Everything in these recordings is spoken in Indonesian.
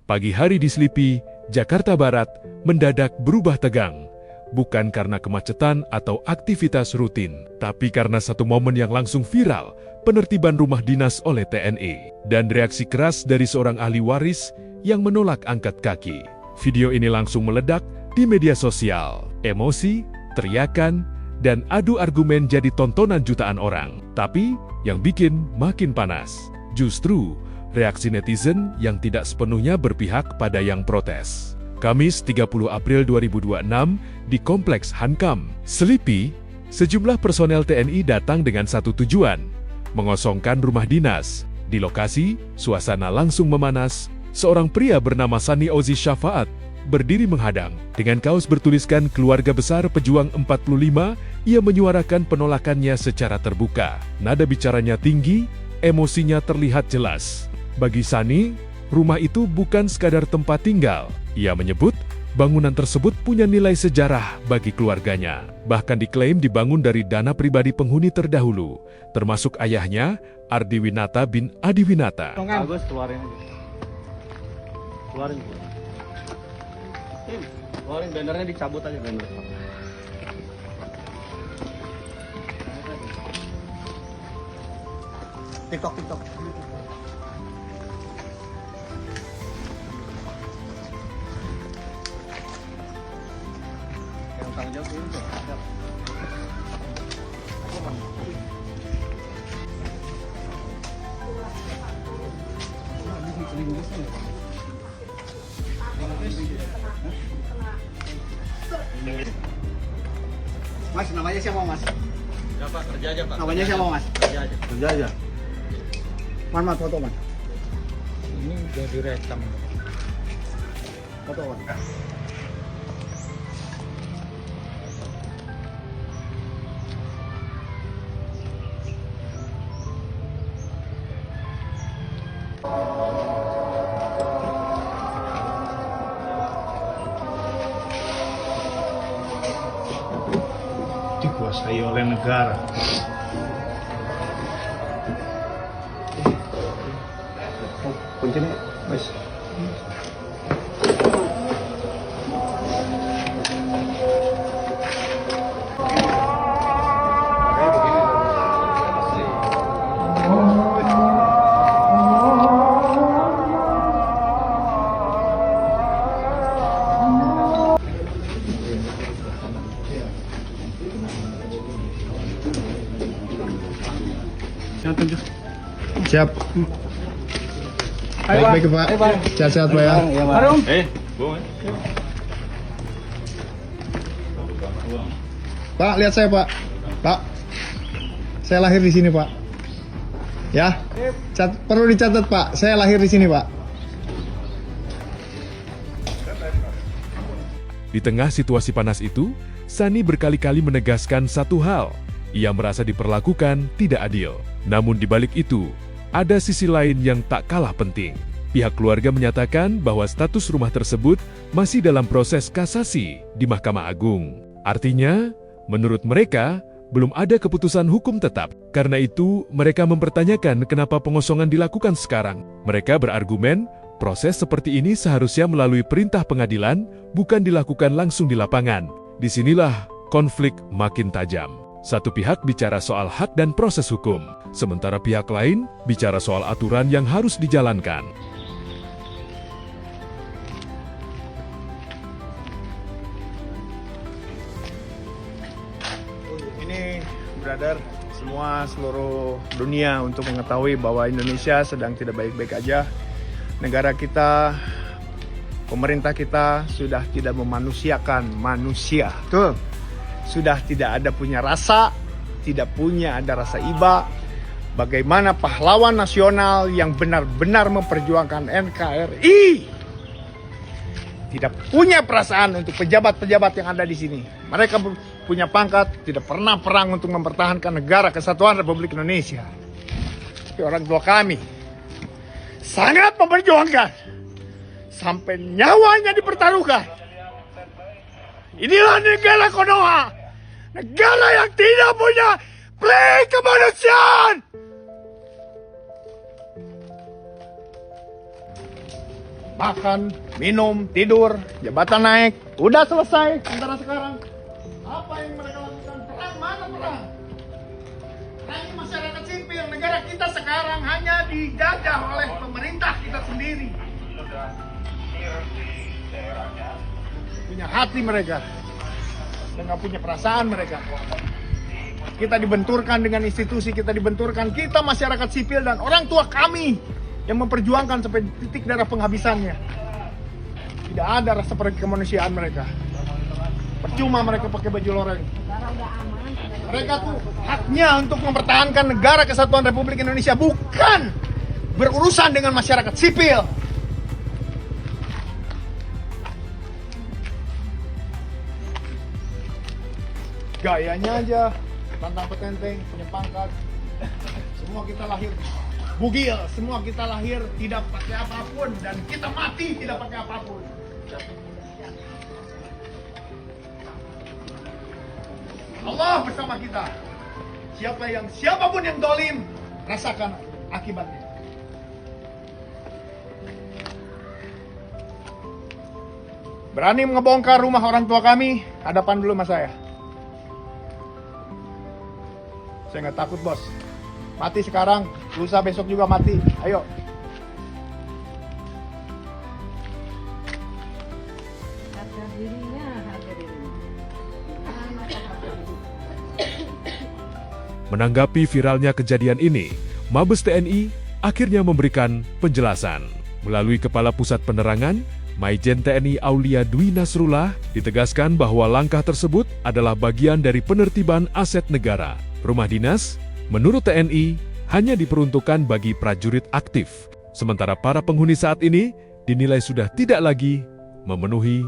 Pagi hari di Selipi, Jakarta Barat, mendadak berubah tegang. Bukan karena kemacetan atau aktivitas rutin, tapi karena satu momen yang langsung viral, penertiban rumah dinas oleh TNI, dan reaksi keras dari seorang ahli waris yang menolak angkat kaki. Video ini langsung meledak di media sosial. Emosi, teriakan, dan adu argumen jadi tontonan jutaan orang. Tapi, yang bikin makin panas, justru reaksi netizen yang tidak sepenuhnya berpihak pada yang protes. Kamis 30 April 2026 di Kompleks Hankam, Selipi, sejumlah personel TNI datang dengan satu tujuan, mengosongkan rumah dinas. Di lokasi, suasana langsung memanas. Seorang pria bernama Sani Ozi Syafaat berdiri menghadang. Dengan kaos bertuliskan Keluarga Besar Pejuang 45, ia menyuarakan penolakannya secara terbuka. Nada bicaranya tinggi, emosinya terlihat jelas. Bagi Sani, rumah itu bukan sekadar tempat tinggal. Ia menyebut bangunan tersebut punya nilai sejarah bagi keluarganya. Bahkan diklaim dibangun dari dana pribadi penghuni terdahulu, termasuk ayahnya, Ardi Winata bin Adi Winata. Bagus, keluarin. Keluarin bannernya, dicabut aja banner. TikTok. Yang tanggung jawab ini tuh. Mas, namanya siapa Mas? Ya Pak, kerja aja Pak. Namanya siapa Mas? Kerja aja. Kerja aja. Mana foto Mas? Ini udah direkam. Foto Mas. Dikuasai oleh negara. Kuncinya, Mas. Siap. Baik-baik Pak. Sehat-sehat Pak ya. Bung. Pak, lihat saya Pak. Pak, saya lahir di sini Pak. Ya, perlu dicatat Pak. Saya lahir di sini Pak. Di tengah situasi panas itu, Sani berkali-kali menegaskan satu hal. Ia merasa diperlakukan tidak adil. Namun di balik itu, ada sisi lain yang tak kalah penting. Pihak keluarga menyatakan bahwa status rumah tersebut masih dalam proses kasasi di Mahkamah Agung. Artinya, menurut mereka, belum ada keputusan hukum tetap. Karena itu, mereka mempertanyakan kenapa pengosongan dilakukan sekarang. Mereka berargumen, proses seperti ini seharusnya melalui perintah pengadilan, bukan dilakukan langsung di lapangan. Disinilah konflik makin tajam. Satu pihak bicara soal hak dan proses hukum, sementara pihak lain bicara soal aturan yang harus dijalankan. Ini, brother, semua seluruh dunia untuk mengetahui bahwa Indonesia sedang tidak baik-baik aja. Negara kita, pemerintah kita sudah tidak memanusiakan manusia. Tuh. Sudah tidak ada punya rasa, tidak punya ada rasa iba. Bagaimana pahlawan nasional yang benar-benar memperjuangkan NKRI tidak punya perasaan untuk pejabat-pejabat yang ada di sini. Mereka punya pangkat, tidak pernah perang untuk mempertahankan negara kesatuan Republik Indonesia. Tapi orang tua kami sangat memperjuangkan sampai nyawanya dipertaruhkan. Inilah negara Konoha, negara yang tidak punya peri kemanusiaan. makan, minum, tidur, jabatan naik, udah selesai. Sementara sekarang, apa yang mereka lakukan? Perang, mana perang? Perang ini masyarakat sipil. Negara kita sekarang hanya dijajah oleh pemerintah kita sendiri. Punya hati mereka, dan nggak punya perasaan mereka. Kita dibenturkan dengan institusi, kita dibenturkan, kita masyarakat sipil dan orang tua kami yang memperjuangkan sampai titik darah penghabisannya. Tidak ada rasa kemanusiaan mereka. Percuma mereka pakai baju loreng. Mereka tuh haknya untuk mempertahankan negara kesatuan Republik Indonesia, bukan berurusan dengan masyarakat sipil. Gayanya aja tantang petenteng, punya pangkat. Semua kita lahir bugil, semua kita lahir tidak pakai apapun, dan kita mati tidak pakai apapun. Allah bersama kita. Siapapun yang dolim, rasakan akibatnya. Berani ngebongkar rumah orang tua kami, hadapan dulu sama saya. Saya nggak takut, bos. Mati sekarang, lusa besok juga mati. Ayo. Harga dirinya. Menanggapi viralnya kejadian ini, Mabes TNI akhirnya memberikan penjelasan. Melalui Kepala Pusat Penerangan, Maijen TNI Aulia Dwi Nasrullah, ditegaskan bahwa langkah tersebut adalah bagian dari penertiban aset negara. Rumah dinas, menurut TNI, hanya diperuntukkan bagi prajurit aktif. Sementara para penghuni saat ini dinilai sudah tidak lagi memenuhi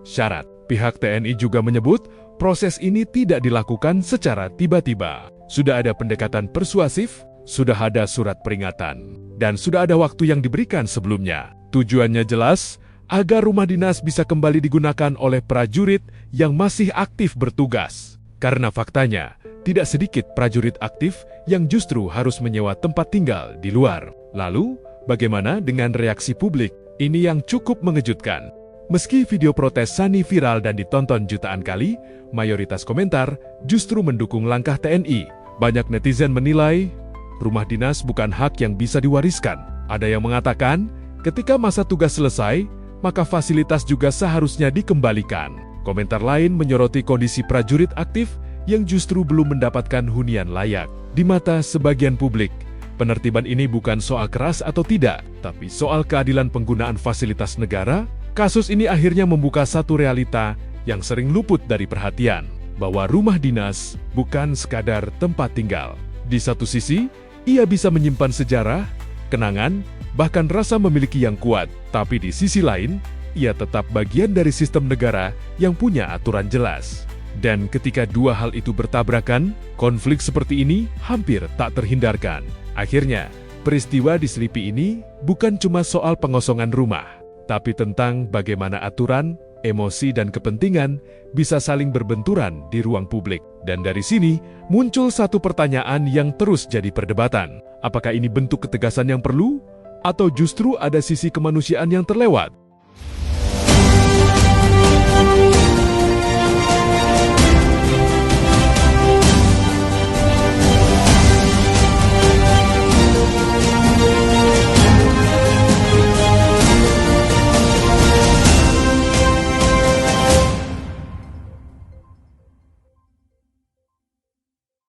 syarat. Pihak TNI juga menyebut proses ini tidak dilakukan secara tiba-tiba. Sudah ada pendekatan persuasif, sudah ada surat peringatan, dan sudah ada waktu yang diberikan sebelumnya. Tujuannya jelas, agar rumah dinas bisa kembali digunakan oleh prajurit yang masih aktif bertugas. Karena faktanya, tidak sedikit prajurit aktif yang justru harus menyewa tempat tinggal di luar. Lalu, bagaimana dengan reaksi publik? Ini yang cukup mengejutkan. Meski video protes Sani viral dan ditonton jutaan kali, mayoritas komentar justru mendukung langkah TNI. Banyak netizen menilai, rumah dinas bukan hak yang bisa diwariskan. Ada yang mengatakan, ketika masa tugas selesai, maka fasilitas juga seharusnya dikembalikan. Komentar lain menyoroti kondisi prajurit aktif yang justru belum mendapatkan hunian layak. Di mata sebagian publik, penertiban ini bukan soal keras atau tidak, tapi soal keadilan penggunaan fasilitas negara. Kasus ini akhirnya membuka satu realita yang sering luput dari perhatian, bahwa rumah dinas bukan sekadar tempat tinggal. Di satu sisi, ia bisa menyimpan sejarah, kenangan, bahkan rasa memiliki yang kuat. Tapi di sisi lain, ia tetap bagian dari sistem negara yang punya aturan jelas. Dan ketika dua hal itu bertabrakan, konflik seperti ini hampir tak terhindarkan. Akhirnya, peristiwa di Selipi ini bukan cuma soal pengosongan rumah, tapi tentang bagaimana aturan, emosi, dan kepentingan bisa saling berbenturan di ruang publik. Dan dari sini, muncul satu pertanyaan yang terus jadi perdebatan. Apakah ini bentuk ketegasan yang perlu? Atau justru ada sisi kemanusiaan yang terlewat?